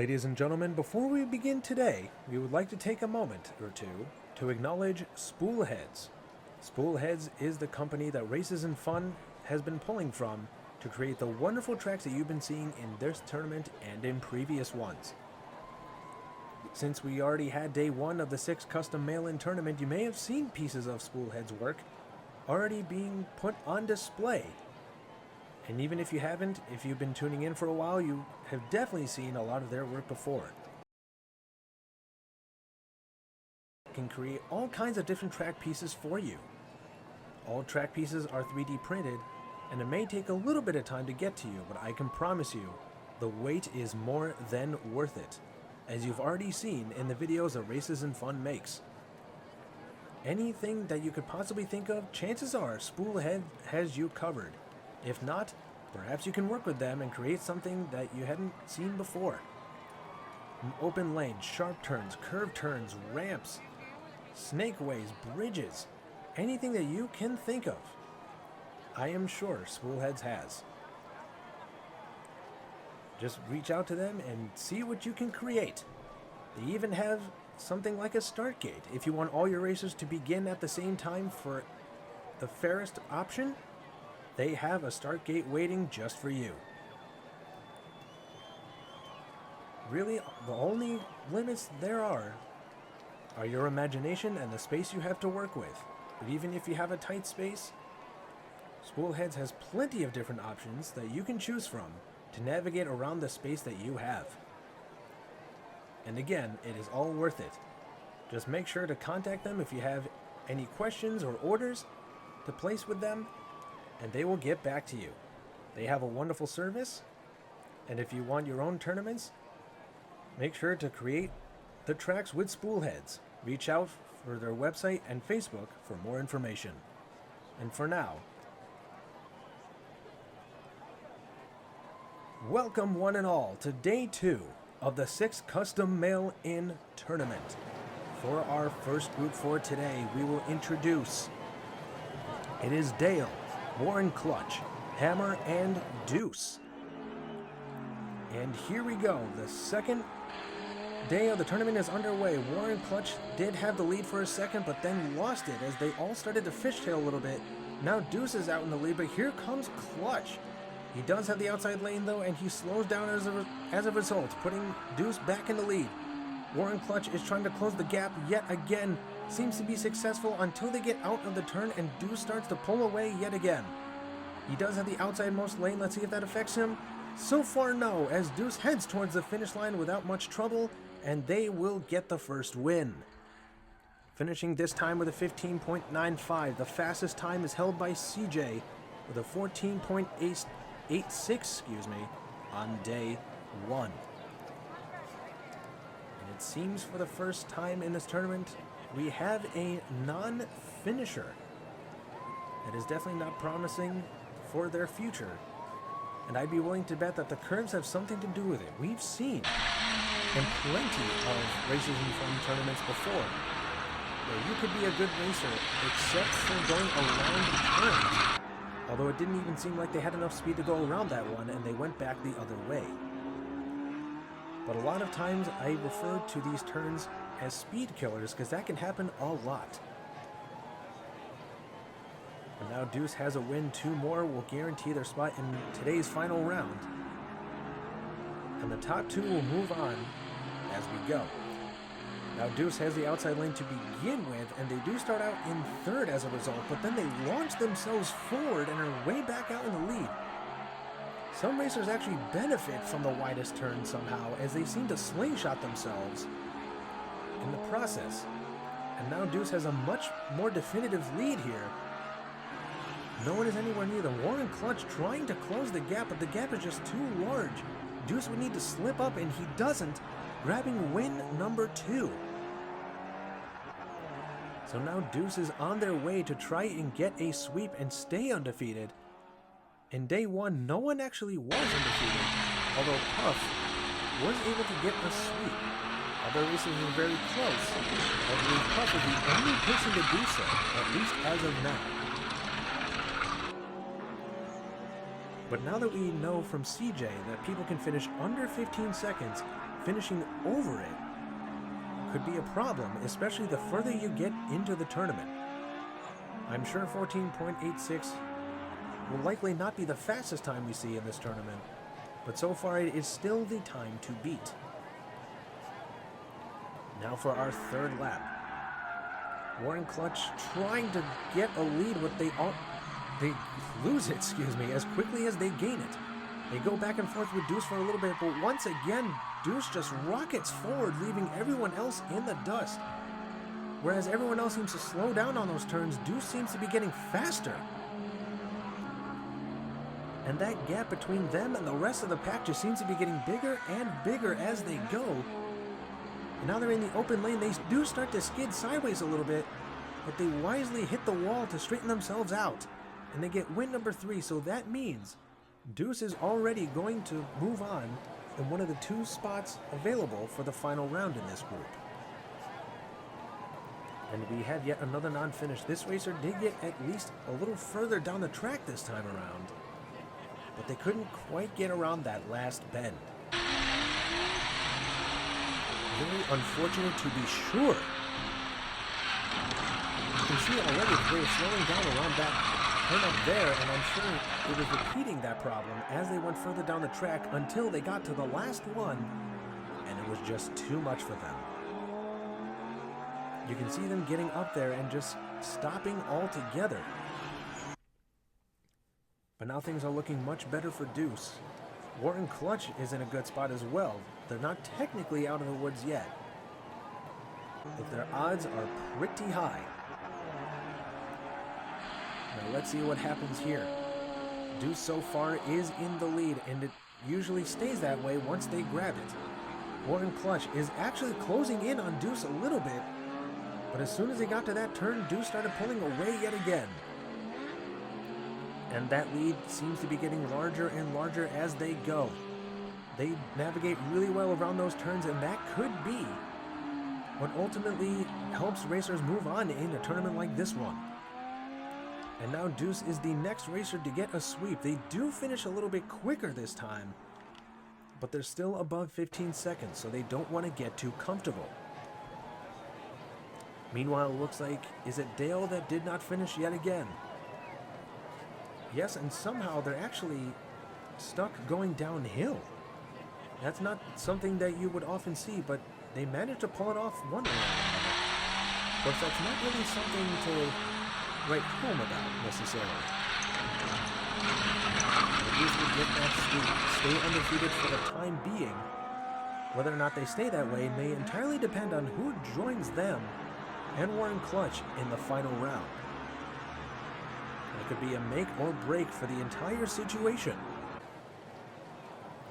Ladies and gentlemen, before we begin today, we would like to take a moment or two to acknowledge Spoolheads. Spoolheads is the company that Races and Fun has been pulling from to create the wonderful tracks that you've been seeing in this tournament and in previous ones. Since we already had day one of the 6 custom mail-in tournament, you may have seen pieces of Spoolheads' work already being put on display. And even if you haven't, if you've been tuning in for a while, you have definitely seen a lot of their work before. Can create all kinds of different track pieces for you. All track pieces are 3D printed, and it may take a little bit of time to get to you, but I can promise you, the wait is more than worth it, as you've already seen in the videos that Races and Fun makes. Anything that you could possibly think of, chances are Spoolhead has you covered. If not, perhaps you can work with them and create something that you hadn't seen before. Open lanes, sharp turns, curved turns, ramps, snakeways, bridges, anything that you can think of, I am sure Spoolheads has. Just reach out to them and see what you can create. They even have something like a start gate. If you want all your racers to begin at the same time for the fairest option, they have a start gate waiting just for you. Really, the only limits there are your imagination and the space you have to work with. But even if you have a tight space, Spoolheads has plenty of different options that you can choose from to navigate around the space that you have. And again, it is all worth it. Just make sure to contact them if you have any questions or orders to place with them, and they will get back to you. They have a wonderful service, and if you want your own tournaments, make sure to create the tracks with Spoolheads. Reach out for their website and Facebook for more information. And for now, welcome one and all to day 2 of the 6 custom mail-in tournament. For our first group for today, we will introduce, it is Dale, Warren Clutch, Hammer, and Deuce. And here we go. The second day of the tournament is underway. Warren Clutch did have the lead for a second, but then lost it as they all started to fishtail a little bit. Now Deuce is out in the lead, but here comes Clutch. He does have the outside lane though, and he slows down as a result, putting Deuce back in the lead. Warren Clutch is trying to close the gap yet again. Seems to be successful until they get out of the turn and Deuce starts to pull away yet again. He does have the outsidemost lane. Let's see if that affects him. So far, no, as Deuce heads towards the finish line without much trouble, and they will get the first win. Finishing this time with a 15.95. The fastest time is held by CJ with a 14.86, on day 1. And it seems for the first time in this tournament, we have a non-finisher. That is definitely not promising for their future. And I'd be willing to bet that the curves have something to do with it. We've seen in plenty of Races and Fun tournaments before where you could be a good racer except for going around turns. Although it didn't even seem like they had enough speed to go around that one, and they went back the other way. But a lot of times I refer to these turns as speed killers because that can happen a lot. And now Deuce has a win. 2 more will guarantee their spot in today's final round. And the top 2 will move on as we go. Now Deuce has the outside lane to begin with, and they do start out in 3rd as a result, but then they launch themselves forward and are way back out in the lead. Some racers actually benefit from the widest turn somehow, as they seem to slingshot themselves in the process. And now Deuce has a much more definitive lead here. No one is anywhere near the Warren Clutch trying to close the gap, but the gap is just too large. Deuce would need to slip up, and he doesn't, grabbing win number 2. So now Deuce is on their way to try and get a sweep and stay undefeated. In day 1, no one actually was undefeated, although Puff was able to get a sweep. Other races were very close. I believe Puff is the only person to do so, at least as of now. But now that we know from CJ that people can finish under 15 seconds finishing over it could be a problem, especially the further you get into the tournament. I'm sure 14.86 will likely not be the fastest time we see in this tournament, but so far it is still the time to beat. Now for our third lap. Warren Clutch trying to get a lead, but they lose it, as quickly as they gain it. They go back and forth with Deuce for a little bit, but once again, Deuce just rockets forward, leaving everyone else in the dust. Whereas everyone else seems to slow down on those turns, Deuce seems to be getting faster. And that gap between them and the rest of the pack just seems to be getting bigger and bigger as they go. And now they're in the open lane. They do start to skid sideways a little bit, but they wisely hit the wall to straighten themselves out. And they get win number 3, so that means Deuce is already going to move on in one of the 2 spots available for the final round in this group. And we have yet another non-finish. This racer did get at least a little further down the track this time around, but they couldn't quite get around that last bend. Very unfortunate to be sure. You can see already they were slowing down around that turn up there, and I'm sure it was repeating that problem as they went further down the track until they got to the last one, and it was just too much for them. You can see them getting up there and just stopping altogether. But now things are looking much better for Deuce. Warren Clutch is in a good spot as well. They're not technically out of the woods yet, but their odds are pretty high. Now let's see what happens here. Deuce so far is in the lead, and it usually stays that way once they grab it. Warren Clutch is actually closing in on Deuce a little bit, but as soon as they got to that turn, Deuce started pulling away yet again. And that lead seems to be getting larger and larger as they go. They navigate really well around those turns, and that could be what ultimately helps racers move on in a tournament like this one. And now Deuce is the next racer to get a sweep. They do finish a little bit quicker this time, but they're still above 15 seconds, so they don't want to get too comfortable. Meanwhile, it looks like, is it Dale that did not finish yet again? Yes, and somehow they're actually stuck going downhill. That's not something that you would often see, but they managed to pull it off one way or another. Of course, that's not really something to write home about, necessarily. They usually get that sweep, stay undefeated for the time being. Whether or not they stay that way may entirely depend on who joins them and Warren Clutch in the final round. It could be a make or break for the entire situation.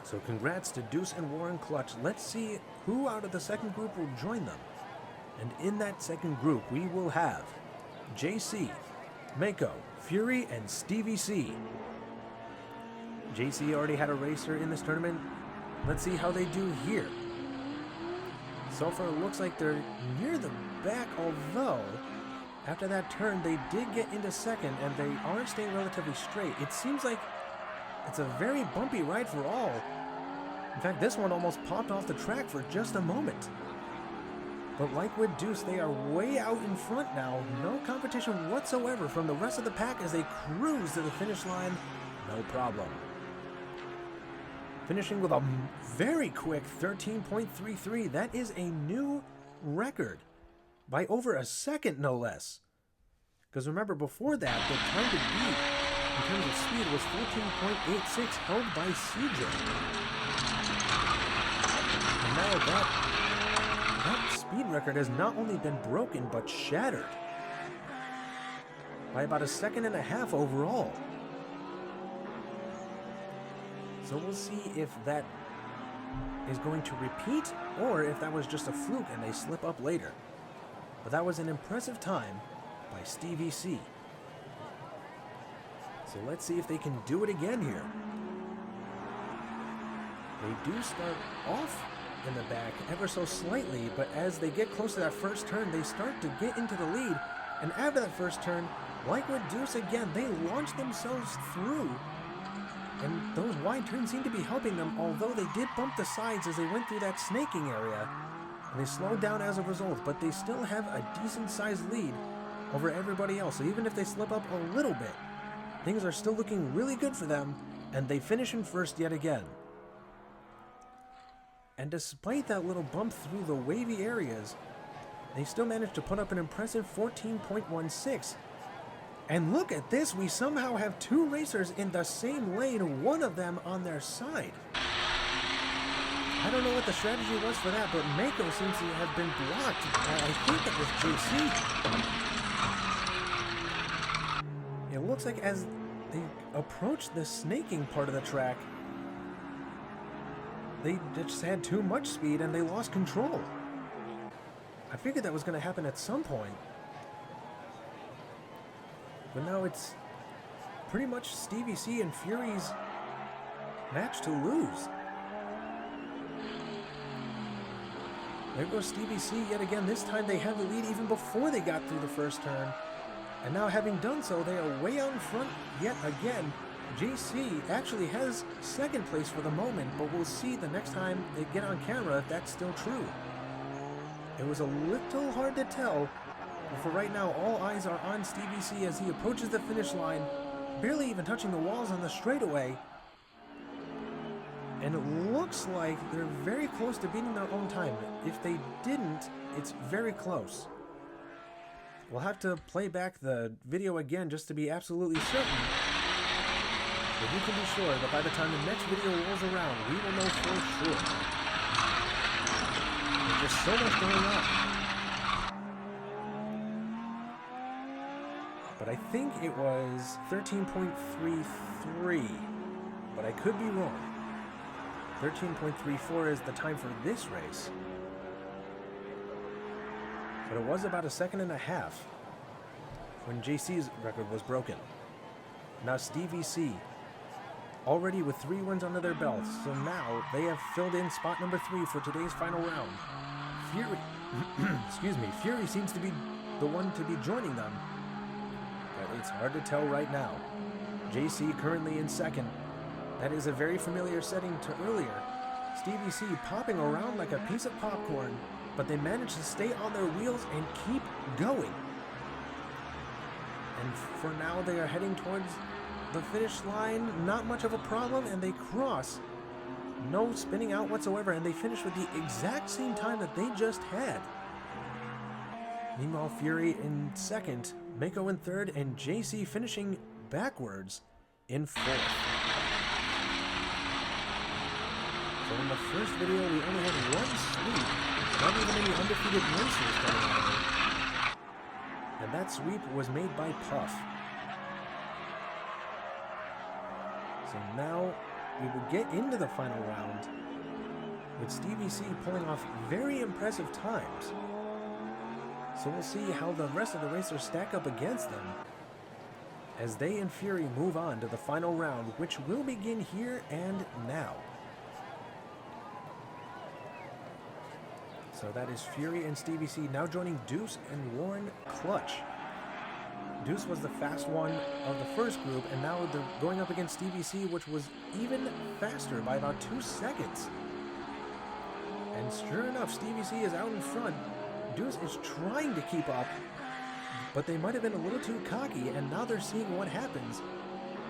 So congrats to Deuce and Warren Clutch. Let's see who out of the second group will join them. And in that second group, we will have JC, Mako, Fury, and Stevie C. JC already had a racer in this tournament. Let's see how they do here. So far, it looks like they're near the back, although after that turn, they did get into second, and they are staying relatively straight. It seems like it's a very bumpy ride for all. In fact, this one almost popped off the track for just a moment. But like with Deuce, they are way out in front now. No competition whatsoever from the rest of the pack as they cruise to the finish line. No problem. Finishing with a very quick 13.33. That is a new record. By over a second, no less. Because remember, before that, the time to beat in terms of speed was 14.86, held by CJ. And now that speed record has not only been broken, but shattered. By about a second and a half overall. So we'll see if that is going to repeat, or if that was just a fluke and they slip up later. But that was an impressive time by Stevie C. So let's see if they can do it again here. They do start off in the back ever so slightly, but as they get close to that first turn, they start to get into the lead. And after that first turn, like with Deuce again, they launch themselves through And those wide turns seem to be helping them, although they did bump the sides as they went through that snaking area. And they slowed down as a result, but they still have a decent-sized lead over everybody else. So even if they slip up a little bit, things are still looking really good for them, and they finish in first yet again. And despite that little bump through the wavy areas, they still managed to put up an impressive 14.16. And look at this, we somehow have two racers in the same lane, one of them on their side. I don't know what the strategy was for that, but Mako seems to have been blocked. I think that was JC. It looks like as they approached the snaking part of the track, they just had too much speed and they lost control. I figured that was going to happen at some point. But now it's pretty much Stevie C and Fury's match to lose. There goes Stevie C yet again. This time they had the lead even before they got through the first turn. And now having done so, they are way out in front yet again. JC actually has second place for the moment, but we'll see the next time they get on camera if that's still true. It was a little hard to tell, but for right now, all eyes are on Stevie C as he approaches the finish line, barely even touching the walls on the straightaway. And it looks like they're very close to beating their own time. If they didn't, it's very close. We'll have to play back the video again just to be absolutely certain. But you can be sure that by the time the next video rolls around, we will know for sure. There's just so much going on. But I think it was 13.33, but I could be wrong. 13.34 is the time for this race. But it was about a second and a half when JC's record was broken. Now Stevie C, already with 3 wins under their belts, so now they have filled in spot number 3 for today's final round. Fury, Fury seems to be the one to be joining them, but it's hard to tell right now. JC currently in second. That is a very familiar setting to earlier. Stevie C popping around like a piece of popcorn, but they managed to stay on their wheels and keep going. And for now, they are heading towards the finish line. Not much of a problem, and they cross. No spinning out whatsoever, and they finish with the exact same time that they just had. Meanwhile, Fury in second, Mako in third, and JC finishing backwards in fourth. So in the first video, we only had one sweep, not even any undefeated racers coming out of it. And that sweep was made by Puff. So now we will get into the final round with Stevie C pulling off very impressive times. So we'll see how the rest of the racers stack up against them as they and Fury move on to the final round, which will begin here and now. So that is Fury and Stevie C now joining Deuce and Warren Clutch. Deuce was the fast one of the first group, and now they're going up against Stevie C, which was even faster by about 2 seconds. And sure enough, Stevie C is out in front. Deuce is trying to keep up, but they might have been a little too cocky, and now they're seeing what happens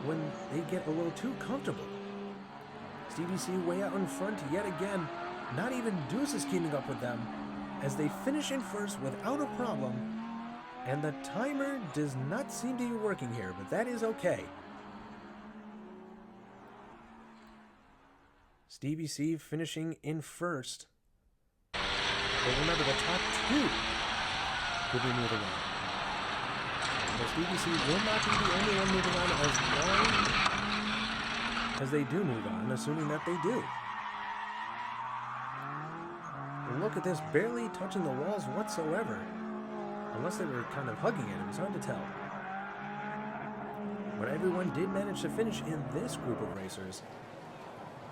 when they get a little too comfortable. Stevie C way out in front yet again. Not even Deuce is keeping up with them as they finish in first without a problem, and the timer does not seem to be working here, but that is okay. Stevie C finishing in first. But remember, the top 2 will be moving on. So Stevie C will not be the only one moving on as long as they do move on, assuming that they do. Look at this, barely touching the walls whatsoever. Unless they were kind of hugging it, it was hard to tell. But everyone did manage to finish in this group of racers.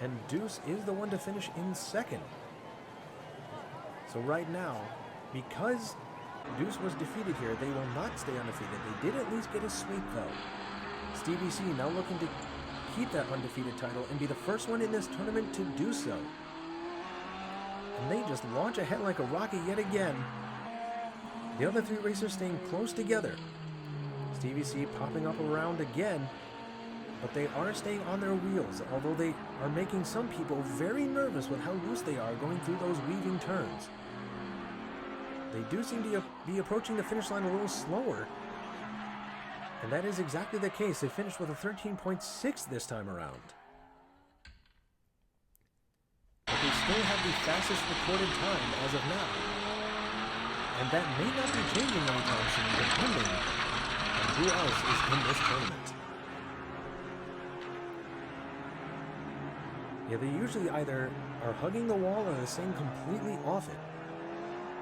And Deuce is the one to finish in second. So right now, because Deuce was defeated here, they will not stay undefeated. They did at least get a sweep though. Stevie C now looking to keep that undefeated title and be the first one in this tournament to do so. And they just launch ahead like a rocket yet again. The other three racers staying close together. Stevie C popping up around again, but they are staying on their wheels, although they are making some people very nervous with how loose they are going through those weaving turns. They do seem to be approaching the finish line a little slower, and that is exactly the case. They finished with a 13.6 this time around. But they still have the fastest recorded time as of now, and that may not be changing anytime soon, depending on who else is in this tournament. Yeah, they usually either are hugging the wall or they're staying completely off it.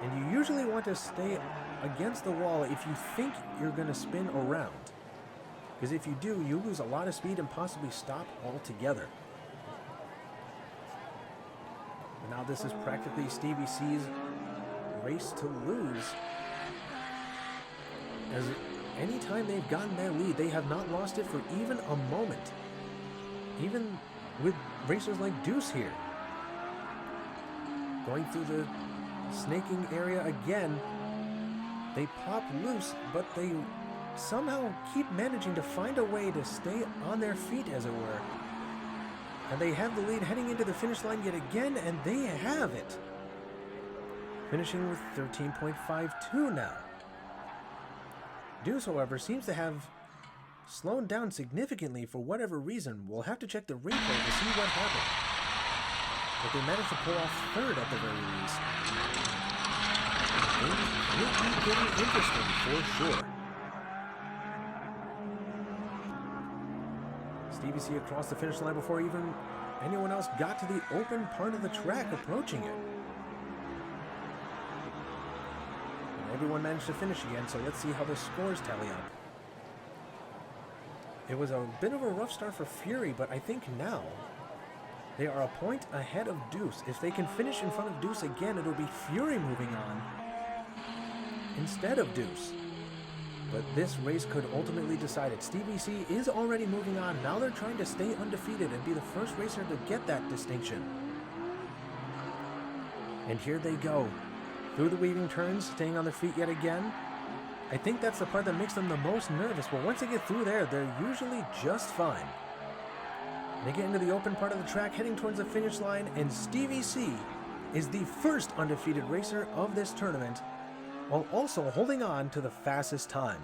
And you usually want to stay against the wall if you think you're going to spin around. Because if you do, you lose a lot of speed and possibly stop altogether. And now this is practically Stevie C's race to lose. As anytime they've gotten their lead, they have not lost it for even a moment. Even with racers like Deuce here. Going through the snaking area again. They pop loose, but they somehow keep managing to find a way to stay on their feet, as it were. And they have the lead heading into the finish line yet again, and they have it. Finishing with 13.52 now. Deuce, however, seems to have slowed down significantly for whatever reason. We'll have to check the replay to see what happened. But they managed to pull off third at the very least. Things will be getting interesting for sure. Stevie C across the finish line before even anyone else got to the open part of the track approaching it. And everyone managed to finish again, so let's see how the scores tally up. It was a bit of a rough start for Fury, but I think now they are a point ahead of Deuce. If they can finish in front of Deuce again, it'll be Fury moving on instead of Deuce. But this race could ultimately decide it. Stevie C is already moving on. Now they're trying to stay undefeated and be the first racer to get that distinction. And here they go. Through the weaving turns, staying on their feet yet again. I think that's the part that makes them the most nervous, but once they get through there, they're usually just fine. They get into the open part of the track, heading towards the finish line, and Stevie C is the first undefeated racer of this tournament, while also holding on to the fastest time.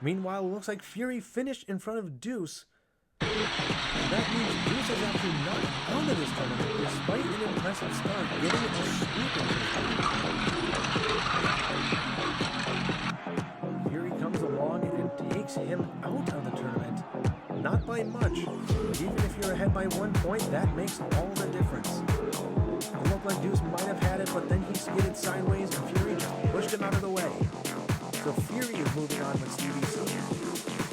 Meanwhile, it looks like Fury finished in front of Deuce. That means Deuce is actually not out of this tournament, despite an impressive start, getting a sweep into this tournament. Fury comes along and takes him out of the tournament. Not by much. Even if you're ahead by 1 point, that makes all the difference. It looked like Deuce might have had it, but then he skidded sideways and Fury just pushed him out of the way. So Fury is moving on with Stevie C.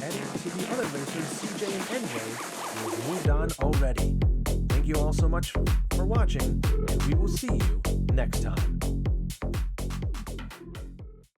Heading to the other racers, CJ and NJ, who have moved on already. Thank you all so much for watching, and we will see you next time.